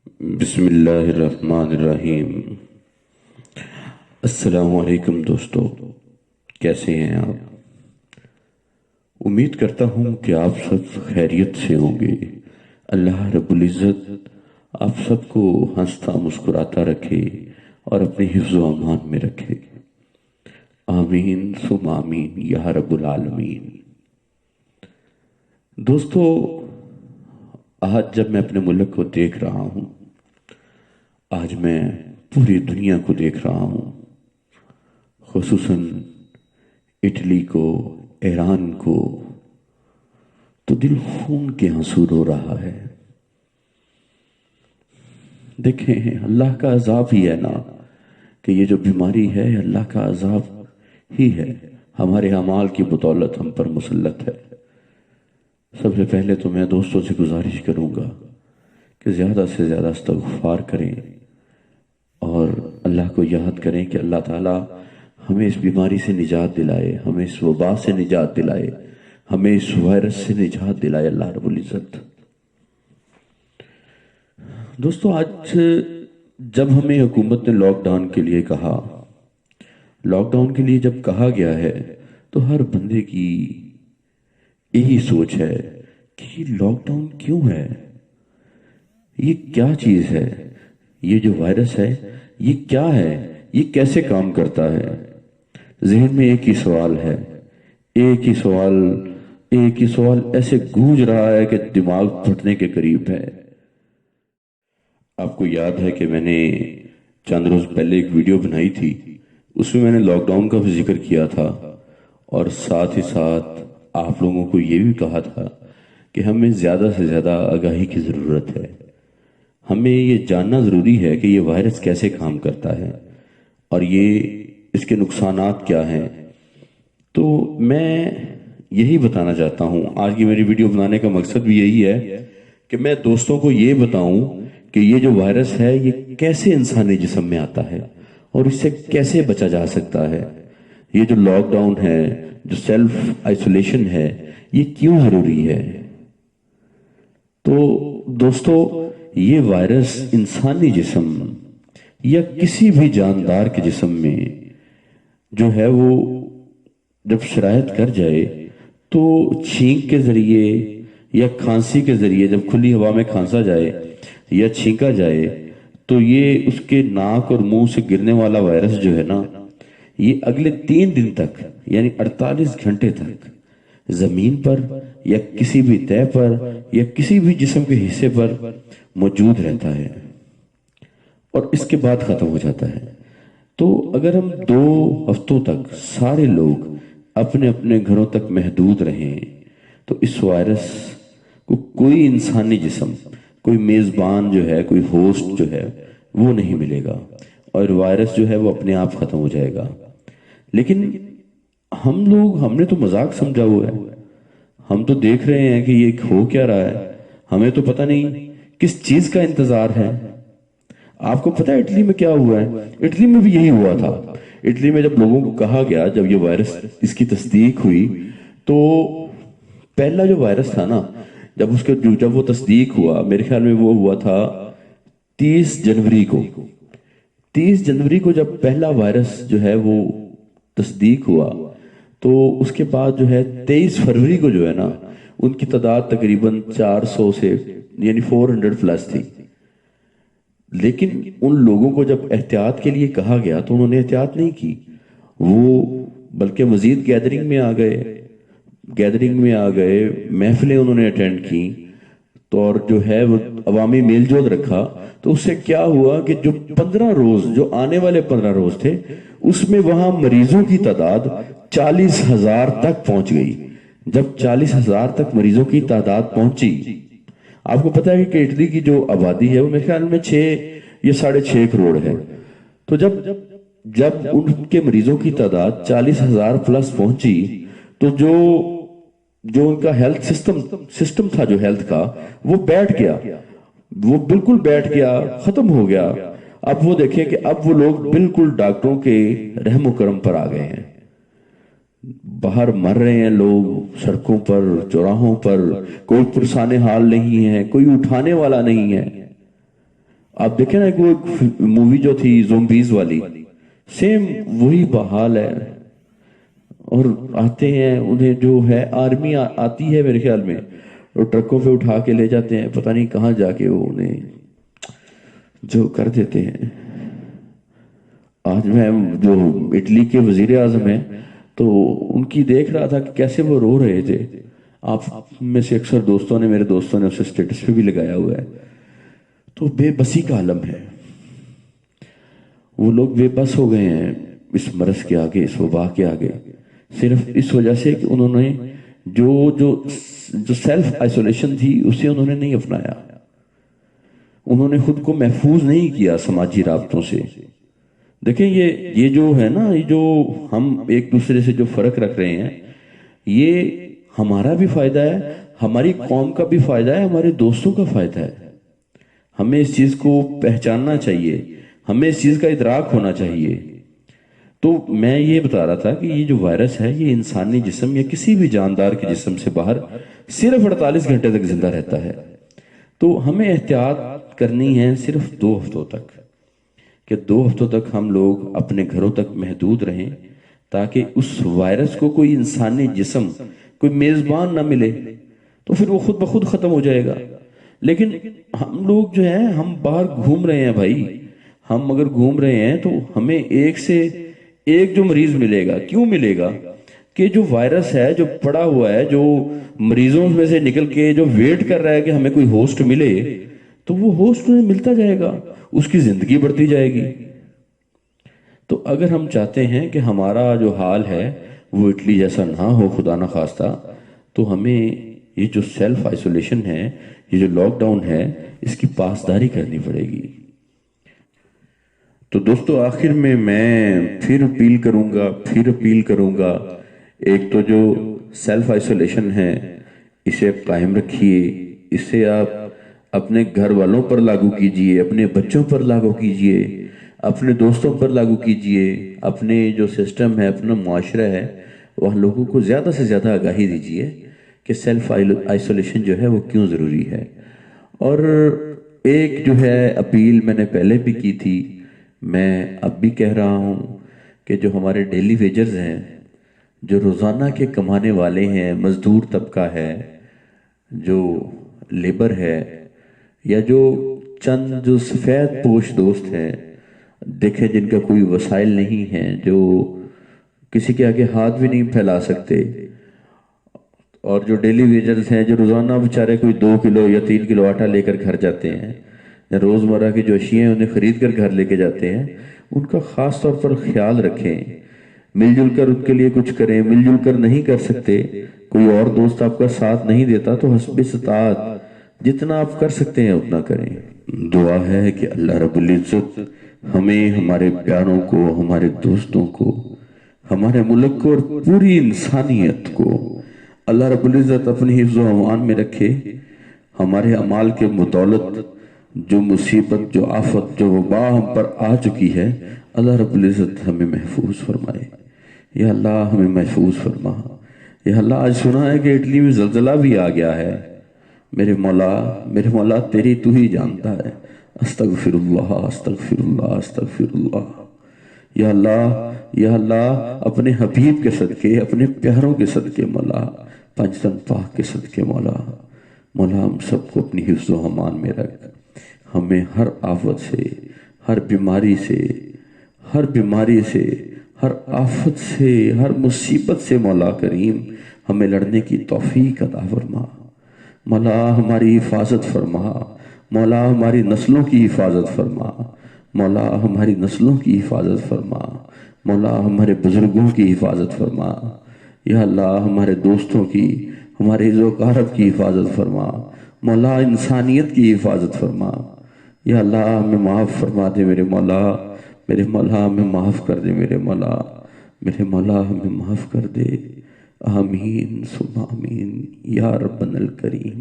بسم اللہ الرحمن الرحیم۔ السلام علیکم دوستو، کیسے ہیں آپ؟ امید کرتا ہوں کہ آپ سب خیریت سے ہوں گے۔ اللہ رب العزت آپ سب کو ہنستا مسکراتا رکھے اور اپنے حفظ و امان میں رکھے، آمین ثم آمین یا رب العالمین۔ دوستو، آج جب میں اپنے ملک کو دیکھ رہا ہوں، آج میں پوری دنیا کو دیکھ رہا ہوں، خصوصاً اٹلی کو، ایران کو، تو دل خون کے آنسو رو رہا ہے۔ دیکھیں، اللہ کا عذاب ہی ہے نا کہ یہ جو بیماری ہے اللہ کا عذاب ہی ہے، ہمارے اعمال کی بدولت ہم پر مسلط ہے۔ سب سے پہلے تو میں دوستوں سے گزارش کروں گا کہ زیادہ سے زیادہ استغفار کریں اور اللہ کو یاد کریں کہ اللہ تعالیٰ ہمیں اس بیماری سے نجات دلائے، ہمیں اس وبا سے نجات دلائے، ہمیں اس وائرس سے نجات دلائے اللہ رب العزت۔ دوستو، آج جب ہمیں حکومت نے لاک ڈاؤن کے لیے کہا، لاک ڈاؤن کے لیے جب کہا گیا ہے تو ہر بندے کی یہی سوچ ہے کہ یہ لاک ڈاؤن کیوں ہے؟ یہ کیا چیز ہے؟ یہ جو وائرس ہے یہ کیا ہے؟ یہ کیسے کام کرتا ہے؟ ذہن میں ایک ہی سوال ہے، ایک ہی سوال ایسے گونج رہا ہے کہ دماغ پھٹنے کے قریب ہے۔ آپ کو یاد ہے کہ میں نے چند روز پہلے ایک ویڈیو بنائی تھی، اس میں میں نے لاک ڈاؤن کا بھی ذکر کیا تھا اور ساتھ ہی ساتھ آپ لوگوں کو یہ بھی کہا تھا کہ ہمیں زیادہ سے زیادہ آگاہی کی ضرورت ہے، ہمیں یہ جاننا ضروری ہے کہ یہ وائرس کیسے کام کرتا ہے اور اس کے نقصانات کیا ہیں۔ تو میں یہی بتانا چاہتا ہوں، آج کی میری ویڈیو بنانے کا مقصد بھی یہی ہے کہ میں دوستوں کو یہ بتاؤں کہ یہ جو وائرس ہے یہ کیسے انسانی جسم میں آتا ہے اور اس سے کیسے بچا جا سکتا ہے۔ یہ جو لاک ڈاؤن ہے، جو سیلف آئسولیشن ہے، یہ کیوں ضروری ہے؟ تو دوستو، یہ وائرس انسانی جسم یا کسی بھی جاندار کے جسم میں جو ہے وہ جب شرائط کر جائے تو چھینک کے ذریعے یا کھانسی کے ذریعے، جب کھلی ہوا میں کھانسا جائے یا چھینکا جائے تو یہ اس کے ناک اور منہ سے گرنے والا وائرس جو ہے نا، یہ اگلے 3 دن تک یعنی 48 گھنٹے تک زمین پر یا کسی بھی تہہ پر یا کسی بھی جسم کے حصے پر موجود رہتا ہے اور اس کے بعد ختم ہو جاتا ہے۔ تو اگر ہم 2 ہفتوں تک سارے لوگ اپنے اپنے گھروں تک محدود رہیں تو اس وائرس کو کوئی انسانی جسم، کوئی میزبان جو ہے، کوئی ہوسٹ جو ہے وہ نہیں ملے گا اور وائرس جو ہے وہ اپنے آپ ختم ہو جائے گا۔ لیکن ہم نے تو مذاق سمجھا ہوا ہے، ہم تو دیکھ رہے ہیں کہ یہ ہو کیا رہا ہے، ہمیں تو پتہ نہیں کس چیز کا انتظار ہے۔ آپ کو پتہ ہے اٹلی میں کیا ہوا ہے؟ اٹلی میں بھی یہی ہوا تھا۔ اٹلی میں جب لوگوں کو کہا گیا، جب یہ وائرس اس کی تصدیق ہوئی تو پہلا جو وائرس تھا نا، جب وہ تصدیق ہوا، میرے خیال میں وہ ہوا تھا 30 جنوری کو۔ 30 جنوری کو جب پہلا وائرس جو ہے وہ تصدیق ہوا تو اس کے بعد جو ہے 23 فروری کو جو ہے نا، ان کی تعداد تقریباً 400 سے یعنی 400 پلس تھی۔ لیکن ان لوگوں کو جب احتیاط کے لیے کہا گیا تو انہوں نے احتیاط نہیں کی، وہ بلکہ مزید گیدرنگ میں آ گئے، محفلیں انہوں نے اٹینڈ کی تو اور جو ہے وہ عوامی میل جول رکھا۔ تو اس سے کیا ہوا کہ جو 15 روز، جو آنے والے 15 روز تھے، اس میں وہاں مریضوں کی تعداد 40,000 تک پہنچ گئی۔ جب 40,000 تک مریضوں کی تعداد پہنچی، آپ کو پتہ ہے کہ اٹلی کی جو آبادی ہے وہ میرے خیال میں 6 یا 6.5 کروڑ ہے۔ تو جب ان کے مریضوں کی تعداد 40,000 پلس پہنچی تو جو ان کا ہیلتھ سسٹم تھا، جو ہیلتھ کا، وہ بیٹھ گیا، وہ بالکل بیٹھ گیا، ختم ہو گیا۔ اب وہ دیکھیں کہ اب وہ لوگ بالکل ڈاکٹروں کے رحم و کرم پر آ گئے ہیں، باہر مر رہے ہیں لوگ سڑکوں پر، چوراہوں پر، کوئی پرسانے حال نہیں ہے، کوئی اٹھانے والا نہیں ہے۔ آپ دیکھیں نا وہ ایک مووی جو تھی زومبیز والی، سیم وہی بحال ہے. اور آتے ہیں انہیں جو ہے آرمی آتی ہے میرے خیال میں، اور ٹرکوں پہ اٹھا کے لے جاتے ہیں، پتہ نہیں کہاں جا کے وہ انہیں جو کر دیتے ہیں. آج میں جو اٹلی کے وزیر اعظم ہیں تو ان کی دیکھ رہا تھا کہ کیسے وہ رو رہے تھے. آپ میں سے اکثر دوستوں نے، میرے دوستوں نے اسے سٹیٹس پہ بھی لگایا ہوا ہے. تو بے بسی کا عالم ہے. وہ لوگ بے بس ہو گئے ہیں اس مرض کے آگے، اس وبا کے آگے، صرف اس وجہ سے کہ انہوں نے جو سیلف آئسولیشن تھی اسے انہوں نے نہیں اپنایا. انہوں نے خود کو محفوظ نہیں کیا سماجی رابطوں سے. دیکھیں یہ جو ہے نا، یہ جو ہم ایک دوسرے سے جو فرق رکھ رہے ہیں، یہ ہمارا بھی فائدہ ہے، ہماری قوم کا بھی فائدہ ہے، ہمارے دوستوں کا فائدہ ہے. ہمیں اس چیز کو پہچاننا چاہیے، ہمیں اس چیز کا ادراک ہونا چاہیے. تو میں یہ بتا رہا تھا کہ یہ جو وائرس ہے یہ انسانی جسم یا کسی بھی جاندار کے جسم سے باہر صرف 48 گھنٹے تک زندہ رہتا ہے. تو ہمیں احتیاط کرنی ہے صرف 2 ہفتوں تک، کہ 2 ہفتوں تک ہم لوگ اپنے گھروں تک محدود رہیں، تاکہ اس وائرس کو کوئی انسانی جسم، کوئی میزبان نہ ملے، تو پھر وہ خود بخود ختم ہو جائے گا. لیکن ہم لوگ جو ہیں، ہم باہر گھوم رہے ہیں بھائی، ہم اگر گھوم رہے ہیں تو ہمیں ایک سے ایک جو مریض ملے گا. کیوں ملے گا؟ کہ جو وائرس ہے جو پڑا ہوا ہے، جو مریضوں میں سے نکل کے جو ویٹ کر رہا ہے کہ ہمیں کوئی ہوسٹ ملے، تو وہ ہوسٹ انہیں ملتا جائے گا، اس کی زندگی بڑھتی جائے گی. تو اگر ہم چاہتے ہیں کہ ہمارا جو حال ہے وہ اٹلی جیسا نہ ہو خدا نہ خواستہ، تو ہمیں یہ جو سیلف آئسولیشن ہے، یہ جو لاک ڈاؤن ہے، اس کی پاسداری کرنی پڑے گی. تو دوستو آخر میں پھر اپیل کروں گا. ایک تو جو سیلف آئسولیشن ہے اسے قائم رکھیے، اسے آپ اپنے گھر والوں پر لاگو کیجئے، اپنے بچوں پر لاگو کیجئے، اپنے دوستوں پر لاگو کیجئے، اپنے جو سسٹم ہے، اپنا معاشرہ ہے، وہاں لوگوں کو زیادہ سے زیادہ آگاہی دیجئے کہ سیلف آئسولیشن جو ہے وہ کیوں ضروری ہے. اور ایک جو ہے اپیل میں نے پہلے بھی کی تھی، میں اب بھی کہہ رہا ہوں کہ جو ہمارے ڈیلی ویجرز ہیں، جو روزانہ کے کمانے والے ہیں، مزدور طبقہ ہے، جو لیبر ہے، یا جو چند جو سفید پوش دوست ہیں، دیکھیں جن کا کوئی وسائل نہیں ہے، جو کسی کے آگے ہاتھ بھی نہیں پھیلا سکتے، اور جو ڈیلی ویجرز ہیں، جو روزانہ بیچارے کوئی 2 کلو یا 3 کلو آٹا لے کر گھر جاتے ہیں، یا روزمرہ کی جو اشیاء ہیں انہیں خرید کر گھر لے کے جاتے ہیں، ان کا خاص طور پر خیال رکھیں. مل جل کر ان کے لیے کچھ کریں. مل جل کر نہیں کر سکتے، کوئی اور دوست آپ کا ساتھ نہیں دیتا، تو حسب استطاعت جتنا آپ کر سکتے ہیں اتنا کریں. دعا ہے کہ اللہ رب العزت ہمیں، ہمارے پیاروں کو، ہمارے دوستوں کو، ہمارے ملک کو اور پوری انسانیت کو اللہ رب العزت اپنی حفظ و امان میں رکھے. ہمارے اعمال کے بدولت جو مصیبت، جو آفت، جو وبا ہم پر آ چکی ہے، اللہ رب العزت ہمیں محفوظ فرمائے. یا اللہ ہمیں محفوظ فرما. یا اللہ آج سنا ہے کہ اٹلی میں زلزلہ بھی آ گیا ہے. میرے مولا تیری تو ہی جانتا ہے. استغفر اللہ، استغفر اللہ، استغفر اللہ. یا اللہ اپنے حبیب کے صدقے، اپنے پیاروں کے صدقے، مولا پنجتن پاک کے صدقے، مولا ہم سب کو اپنی حفظ و امان میں رکھ. ہمیں ہر آفت سے، ہر بیماری سے، ہر آفت سے، ہر مصیبت سے مولا کریم ہمیں لڑنے کی توفیق عطا فرما. مولا ہماری حفاظت فرما. مولا ہماری نسلوں کی حفاظت فرما. مولا ہماری نسلوں کی حفاظت فرما. مولا ہمارے بزرگوں کی حفاظت فرما. یا اللہ ہمارے دوستوں کی، ہمارے عزو اقارب کی حفاظت فرما. مولا انسانیت کی حفاظت فرما. یا اللہ ہمیں معاف فرما دے میرے مولا. ہمیں معاف کر دے میرے مولا ہمیں معاف کر دے. آمین ثم آمین یا ربنا الکریم.